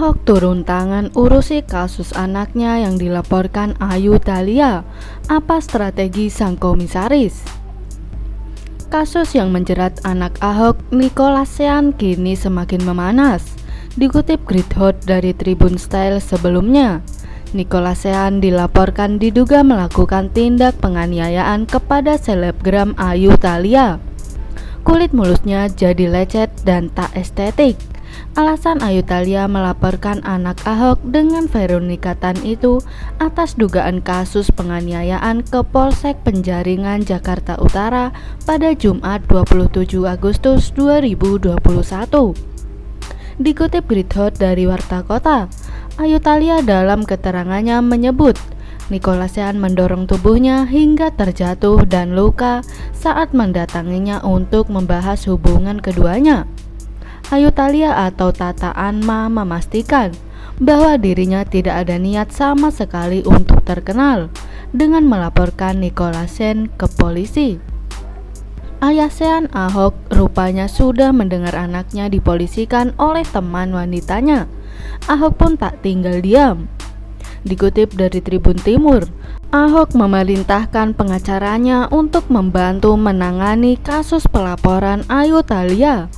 Ahok turun tangan urusi kasus anaknya yang dilaporkan Ayu Thalia. Apa strategi sang komisaris? Kasus yang menjerat anak Ahok, Nicholas Sean, kini semakin memanas. Dikutip Grid Hot dari Tribun Style sebelumnya, Nicholas Sean dilaporkan diduga melakukan tindak penganiayaan kepada selebgram Ayu Thalia. Kulit mulusnya jadi lecet dan tak estetik. Alasan Ayu Thalia melaporkan anak Ahok dengan Veronica Tan itu atas dugaan kasus penganiayaan ke Polsek Penjaringan Jakarta Utara pada Jumat 27 Agustus 2021. Dikutip Grid Hot dari Warta Kota, Ayu Thalia dalam keterangannya menyebut Nicholas Sean mendorong tubuhnya hingga terjatuh dan luka saat mendatanginya untuk membahas hubungan keduanya. Ayu Thalia atau Tata Anma memastikan bahwa dirinya tidak ada niat sama sekali untuk terkenal dengan melaporkan Nicholas Sean ke polisi. Ayah Sean, Ahok, rupanya sudah mendengar anaknya dipolisikan oleh teman wanitanya. Ahok pun tak tinggal diam. Dikutip dari Tribun Timur, Ahok memerintahkan pengacaranya untuk membantu menangani kasus pelaporan Ayu Thalia.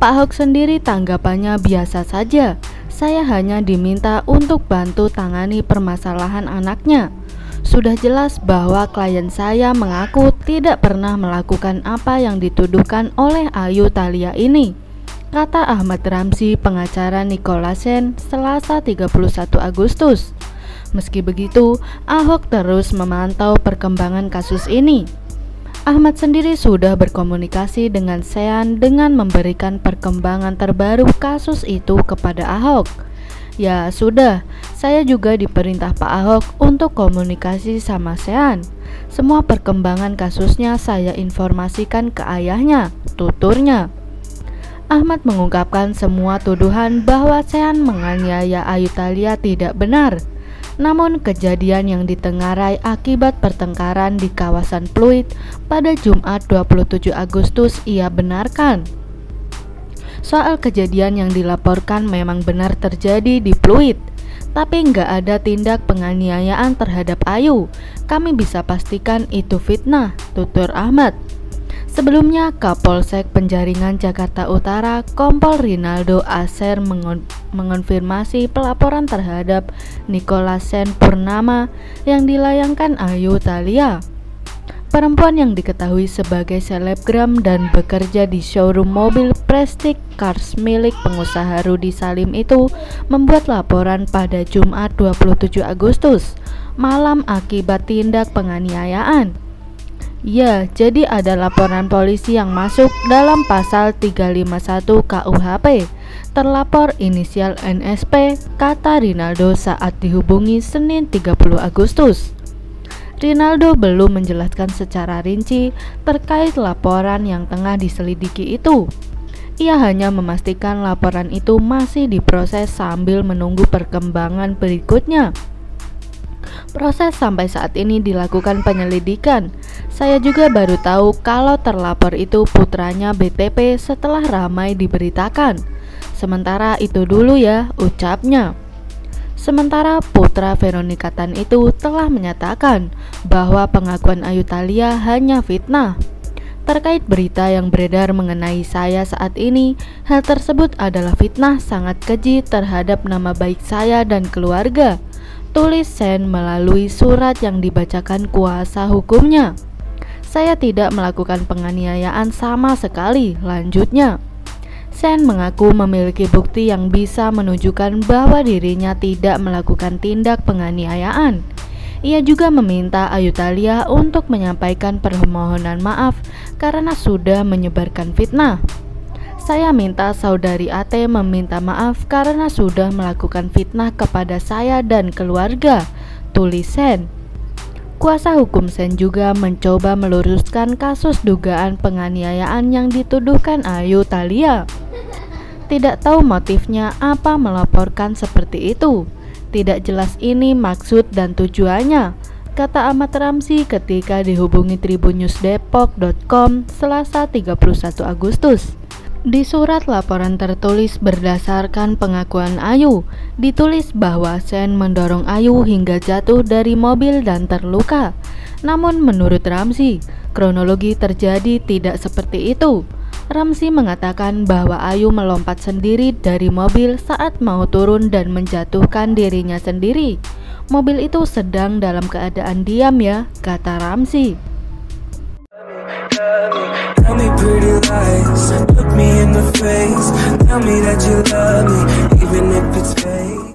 Pak Ahok sendiri tanggapannya biasa saja. Saya hanya diminta untuk bantu tangani permasalahan anaknya. Sudah jelas bahwa klien saya mengaku tidak pernah melakukan apa yang dituduhkan oleh Ayu Thalia ini, kata Ahmad Ramzi, pengacara Nicholas Sean, Selasa 31 Agustus. Meski begitu, Ahok terus memantau perkembangan kasus ini. Ahmad sendiri sudah berkomunikasi dengan Sean dengan memberikan perkembangan terbaru kasus itu kepada Ahok. Ya sudah, saya juga diperintah Pak Ahok untuk komunikasi sama Sean. Semua perkembangan kasusnya saya informasikan ke ayahnya, tuturnya. Ahmad mengungkapkan semua tuduhan bahwa Sean menganiaya Ayu Thalia tidak benar. Namun kejadian yang ditengarai akibat pertengkaran di kawasan Pluit pada Jumat 27 Agustus ia benarkan. Soal kejadian yang dilaporkan memang benar terjadi di Pluit, tapi nggak ada tindak penganiayaan terhadap Ayu. Kami bisa pastikan itu fitnah, tutur Ahmad. Sebelumnya, Kapolsek Penjaringan Jakarta Utara, Kompol Rinaldo Aser mengonfirmasi pelaporan terhadap Nicholas Sean Purnama yang dilayangkan Ayu Thalia. Perempuan yang diketahui sebagai selebgram dan bekerja di showroom mobil Prestige Cars milik pengusaha Rudy Salim itu membuat laporan pada Jumat 27 Agustus malam akibat tindak penganiayaan. Ya, jadi ada laporan polisi yang masuk dalam pasal 351 KUHP. Terlapor inisial NSP, kata Rinaldo saat dihubungi Senin 30 Agustus. Rinaldo belum menjelaskan secara rinci terkait laporan yang tengah diselidiki itu. Ia hanya memastikan laporan itu masih diproses sambil menunggu perkembangan berikutnya. Proses sampai saat ini dilakukan penyelidikan. Saya juga baru tahu kalau terlapor itu putranya BTP setelah ramai diberitakan. Sementara itu dulu ya, ucapnya. Sementara putra Veronica Tan itu telah menyatakan bahwa pengakuan Ayu Thalia hanya fitnah. Terkait berita yang beredar mengenai saya saat ini, hal tersebut adalah fitnah sangat keji terhadap nama baik saya dan keluarga, tulis Sean melalui surat yang dibacakan kuasa hukumnya. Saya tidak melakukan penganiayaan sama sekali, lanjutnya. Sean mengaku memiliki bukti yang bisa menunjukkan bahwa dirinya tidak melakukan tindak penganiayaan. Ia juga meminta Ayu Thalia untuk menyampaikan permohonan maaf karena sudah menyebarkan fitnah. Saya minta saudari AT meminta maaf karena sudah melakukan fitnah kepada saya dan keluarga, tulis Sean. Kuasa hukum Sean juga mencoba meluruskan kasus dugaan penganiayaan yang dituduhkan Ayu Thalia. Tidak tahu motifnya apa melaporkan seperti itu. Tidak jelas ini maksud dan tujuannya, kata Ahmad Ramzi ketika dihubungi tribunnews.depok.com Selasa 31 Agustus. Di surat laporan tertulis berdasarkan pengakuan Ayu, ditulis bahwa Sean mendorong Ayu hingga jatuh dari mobil dan terluka. Namun menurut Ramzy, kronologi terjadi tidak seperti itu. Ramzy mengatakan bahwa Ayu melompat sendiri dari mobil saat mau turun dan menjatuhkan dirinya sendiri. Mobil itu sedang dalam keadaan diam ya, kata Ramzy. Tell me pretty lies, look me in the face, tell me that you love me, even if it's fake.